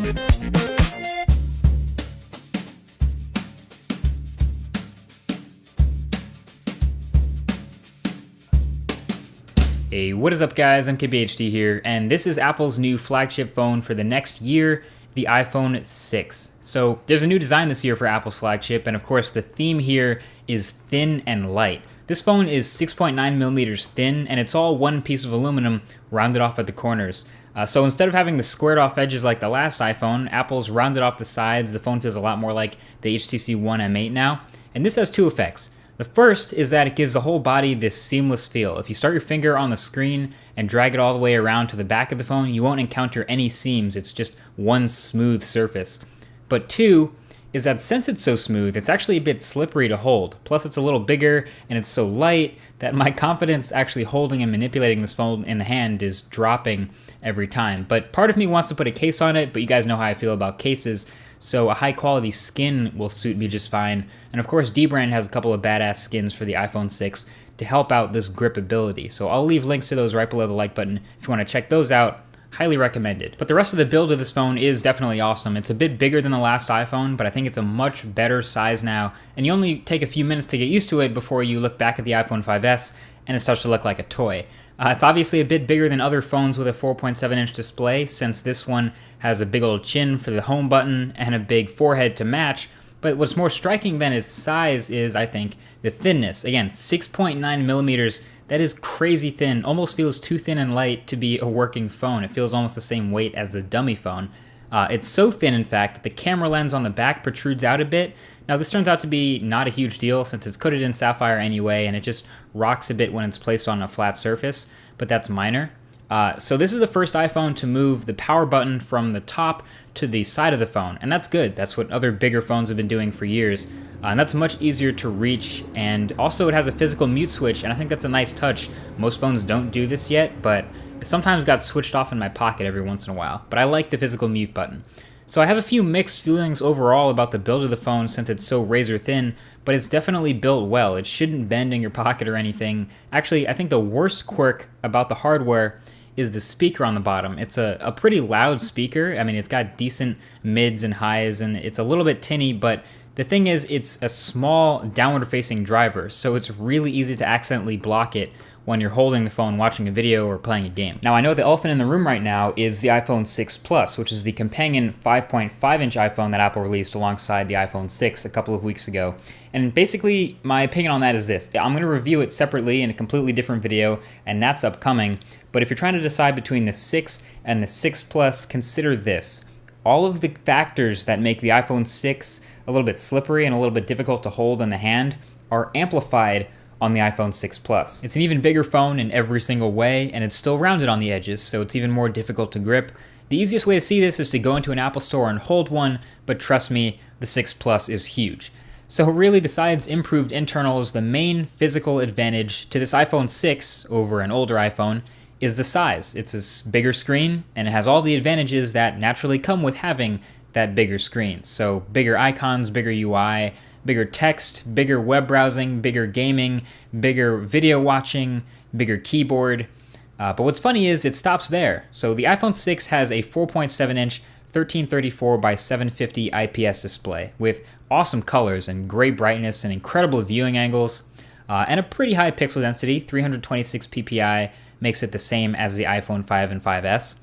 Hey, what is up guys, I'm KBHD here, and this is Apple's new flagship phone for the next year, the iPhone 6. So there's a new design this year for Apple's flagship, and of course the theme here is thin and light. This phone is 6.9 millimeters thin, and it's all one piece of aluminum rounded off at the corners. So instead of having the squared off edges like the last iPhone, Apple's rounded off the sides. The phone feels a lot more like the HTC One M8 now, and this has two effects. The first is that it gives the whole body this seamless feel. If you start your finger on the screen and drag it all the way around to the back of the phone, you won't encounter any seams. It's just one smooth surface. But two is that since it's so smooth, it's actually a bit slippery to hold. Plus it's a little bigger and it's so light that my confidence actually holding and manipulating this phone in the hand is dropping every time. But part of me wants to put a case on it, but you guys know how I feel about cases. So a high quality skin will suit me just fine. And of course Dbrand has a couple of badass skins for the iPhone 6 to help out this gripability. So I'll leave links to those right below the like button if you want to check those out. Highly recommended. But the rest of the build of this phone is definitely awesome. It's a bit bigger than the last iPhone, but I think it's a much better size now. And you only take a few minutes to get used to it before you look back at the iPhone 5S and it starts to look like a toy. It's obviously a bit bigger than other phones with a 4.7-inch display, since this one has a big old chin for the home button and a big forehead to match. But what's more striking than its size is, I think, the thinness. Again, 6.9 millimeters. That is crazy thin. Almost feels too thin and light to be a working phone. It feels almost the same weight as the dummy phone. It's so thin, in fact, that the camera lens on the back protrudes out a bit. Now, this turns out to be not a huge deal since it's coated in sapphire anyway, and it just rocks a bit when it's placed on a flat surface, but that's minor. So this is the first iPhone to move the power button from the top to the side of the phone, and that's good. That's what other bigger phones have been doing for years, and that's much easier to reach, and also it has a physical mute switch, and I think that's a nice touch. Most phones don't do this yet, but it sometimes got switched off in my pocket every once in a while, but I like the physical mute button. So I have a few mixed feelings overall about the build of the phone since it's so razor thin, but it's definitely built well. It shouldn't bend in your pocket or anything. Actually, I think the worst quirk about the hardware is the speaker on the bottom. It's a pretty loud speaker. I mean, it's got decent mids and highs, and it's a little bit tinny, but the thing is, it's a small downward-facing driver, so it's really easy to accidentally block it when you're holding the phone watching a video or playing a game. Now, I know the elephant in the room right now is the iPhone 6 Plus, which is the companion 5.5-inch iPhone that Apple released alongside the iPhone 6 a couple of weeks ago. And basically, my opinion on that is this. I'm going to review it separately in a completely different video, and that's upcoming. But if you're trying to decide between the 6 and the 6 Plus, consider this. All of the factors that make the iPhone 6 a little bit slippery and a little bit difficult to hold in the hand are amplified on the iPhone 6 Plus. It's an even bigger phone in every single way, and it's still rounded on the edges, so it's even more difficult to grip. The easiest way to see this is to go into an Apple store and hold one, but trust me, the 6 Plus is huge. So really, besides improved internals, the main physical advantage to this iPhone 6 over an older iPhone is the size. It's a bigger screen, and it has all the advantages that naturally come with having that bigger screen. So bigger icons, bigger UI, bigger text, bigger web browsing, bigger gaming, bigger video watching, bigger keyboard. But what's funny is it stops there. So the iPhone 6 has a 4.7-inch 1334 by 750 IPS display with awesome colors and great brightness and incredible viewing angles, and a pretty high pixel density. 326 ppi makes it the same as the iPhone 5 and 5S.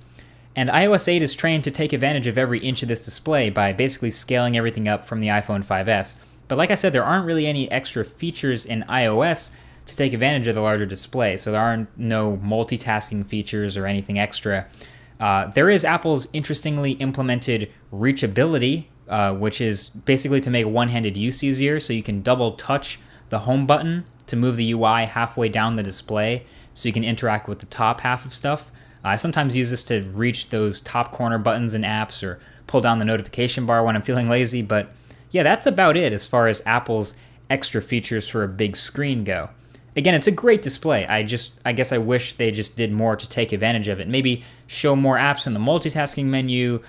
And iOS 8 is trained to take advantage of every inch of this display by basically scaling everything up from the iPhone 5S. But like I said, there aren't really any extra features in iOS to take advantage of the larger display, so there are no multitasking features or anything extra. There is Apple's interestingly implemented reachability, which is basically to make one-handed use easier, so you can double touch the home button to move the UI halfway down the display so you can interact with the top half of stuff. I sometimes use this to reach those top corner buttons in apps or pull down the notification bar when I'm feeling lazy, but yeah, that's about it as far as Apple's extra features for a big screen go. Again, it's a great display. I guess I wish they just did more to take advantage of it. Maybe show more apps in the multitasking menu,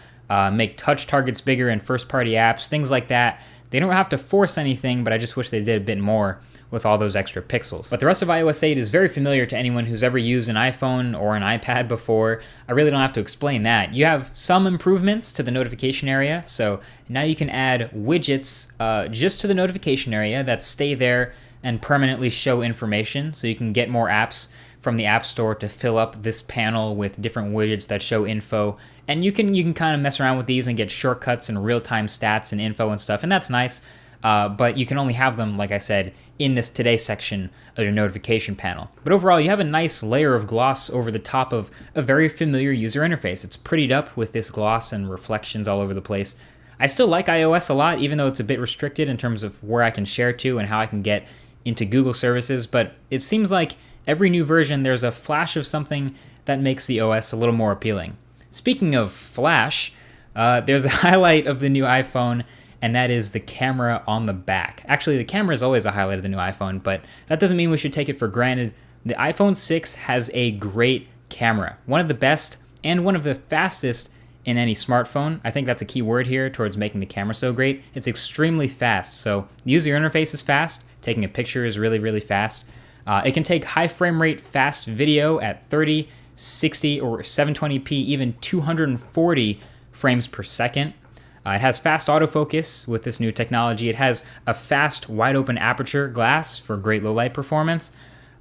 make touch targets bigger in first-party apps, things like that. They don't have to force anything, but I just wish they did a bit more with all those extra pixels. But the rest of iOS 8 is very familiar to anyone who's ever used an iPhone or an iPad before. I really don't have to explain that. You have some improvements to the notification area, so now you can add widgets just to the notification area that stay there and permanently show information, so you can get more apps from the App Store to fill up this panel with different widgets that show info. And you can kind of mess around with these and get shortcuts and real-time stats and info and stuff, and that's nice. But you can only have them, like I said, in this Today section of your notification panel. But overall, you have a nice layer of gloss over the top of a very familiar user interface. It's prettied up with this gloss and reflections all over the place. I still like iOS a lot, even though it's a bit restricted in terms of where I can share to and how I can get into Google services, but it seems like every new version there's a flash of something that makes the OS a little more appealing. Speaking of flash, there's a highlight of the new iPhone, and that is the camera on the back. Actually, the camera is always a highlight of the new iPhone, but that doesn't mean we should take it for granted. The iPhone 6 has a great camera, one of the best and one of the fastest in any smartphone. I think that's a key word here towards making the camera so great. It's extremely fast, so the user interface is fast. Taking a picture is really, really fast. It can take high frame rate fast video at 30, 60, or 720p, even 240 frames per second. It has fast autofocus with this new technology. It has a fast wide open aperture glass for great low light performance.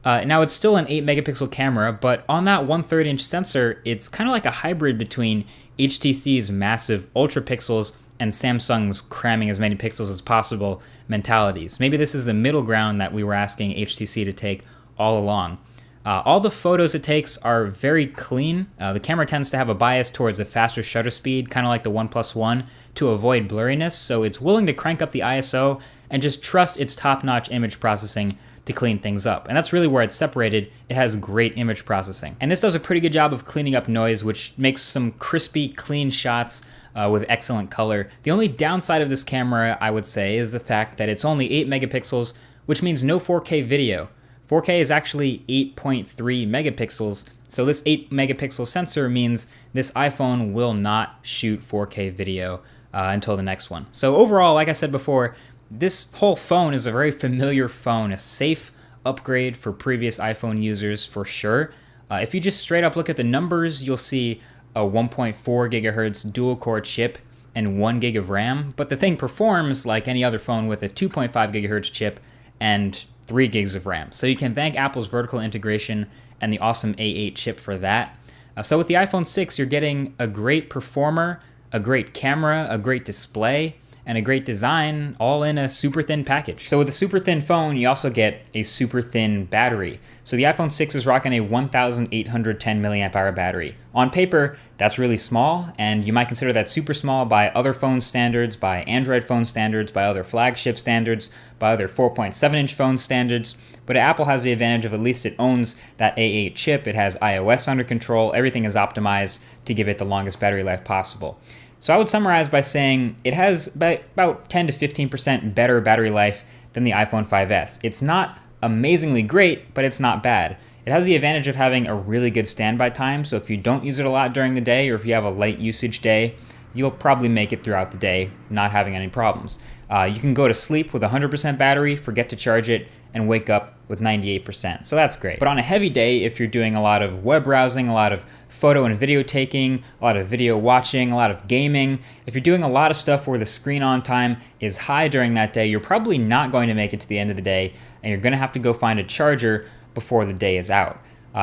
Now it's still an 8 megapixel camera, but on that 1/3 inch sensor, it's kind of like a hybrid between HTC's massive ultra pixels and Samsung's cramming as many pixels as possible mentalities. Maybe this is the middle ground that we were asking HTC to take all along. All the photos it takes are very clean. The camera tends to have a bias towards a faster shutter speed, kind of like the OnePlus One, to avoid blurriness, so it's willing to crank up the ISO and just trust its top-notch image processing to clean things up. And that's really where it's separated. It has great image processing. And this does a pretty good job of cleaning up noise, which makes some crispy, clean shots with excellent color. The only downside of this camera, I would say, is the fact that it's only 8 megapixels, which means no 4K video. 4K is actually 8.3 megapixels, so this 8 megapixel sensor means this iPhone will not shoot 4K video until the next one. So overall, like I said before, this whole phone is a very familiar phone, a safe upgrade for previous iPhone users for sure. If you just straight up look at the numbers, you'll see a 1.4 gigahertz dual-core chip and 1 gig of RAM, but the thing performs like any other phone with a 2.5 gigahertz chip and 3 gigs of RAM. So you can thank Apple's vertical integration and the awesome A8 chip for that. So with the iPhone 6, you're getting a great performer, a great camera, a great display, and a great design, all in a super thin package. So with a super thin phone, you also get a super thin battery. So the iPhone 6 is rocking a 1,810 milliamp hour battery. On paper, that's really small, and you might consider that super small by other phone standards, by Android phone standards, by other flagship standards, by other 4.7-inch phone standards. But Apple has the advantage of at least it owns that A8 chip, it has iOS under control, everything is optimized to give it the longest battery life possible. So I would summarize by saying it has about 10 to 15% better battery life than the iPhone 5S. It's not amazingly great, but it's not bad. It has the advantage of having a really good standby time, so if you don't use it a lot during the day, or if you have a light usage day, you'll probably make it throughout the day not having any problems. You can go to sleep with 100% battery, forget to charge it, and wake up with 98%. So that's great. But on a heavy day, if you're doing a lot of web browsing, a lot of photo and video taking, a lot of video watching, a lot of gaming, if you're doing a lot of stuff where the screen on time is high during that day, you're probably not going to make it to the end of the day, and you're going to have to go find a charger before the day is out.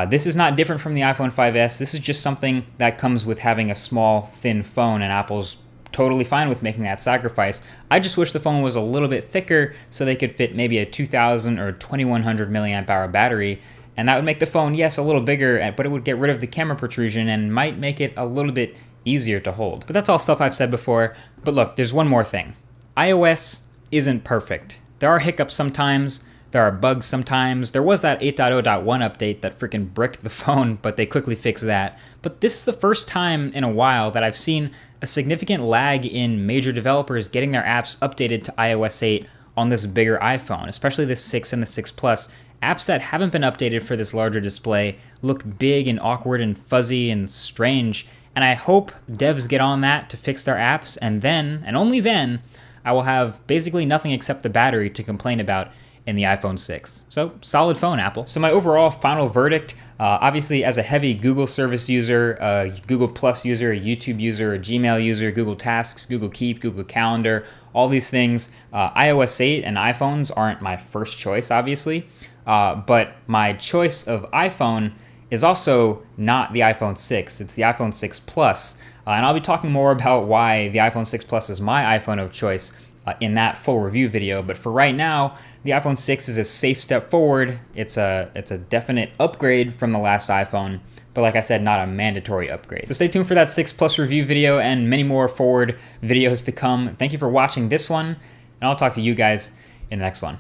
This is not different from the iPhone 5S. This is just something that comes with having a small, thin phone, and Apple's totally fine with making that sacrifice. I just wish the phone was a little bit thicker so they could fit maybe a 2,000 or 2,100 milliamp hour battery, and that would make the phone, yes, a little bigger, but it would get rid of the camera protrusion and might make it a little bit easier to hold. But that's all stuff I've said before. But look, there's one more thing. iOS isn't perfect. There are hiccups sometimes. There are bugs sometimes. There was that 8.0.1 update that freaking bricked the phone, but they quickly fixed that. But this is the first time in a while that I've seen a significant lag in major developers getting their apps updated to iOS 8 on this bigger iPhone, especially the 6 and the 6 Plus. Apps that haven't been updated for this larger display look big and awkward and fuzzy and strange, and I hope devs get on that to fix their apps, and then, and only then, I will have basically nothing except the battery to complain about in the iPhone 6. So solid phone, Apple. So my overall final verdict, obviously as a heavy Google service user, a Google Plus user, a YouTube user, a Gmail user, Google Tasks, Google Keep, Google Calendar, all these things, iOS 8 and iPhones aren't my first choice, obviously, but my choice of iPhone is also not the iPhone 6, it's the iPhone 6 Plus. And I'll be talking more about why the iPhone 6 Plus is my iPhone of choice in that full review video. But for right now, the iPhone 6 is a safe step forward. It's a definite upgrade from the last iPhone, but like I said, not a mandatory upgrade. So stay tuned for that 6 Plus review video and many more forward videos to come. Thank you for watching this one, and I'll talk to you guys in the next one.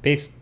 Peace.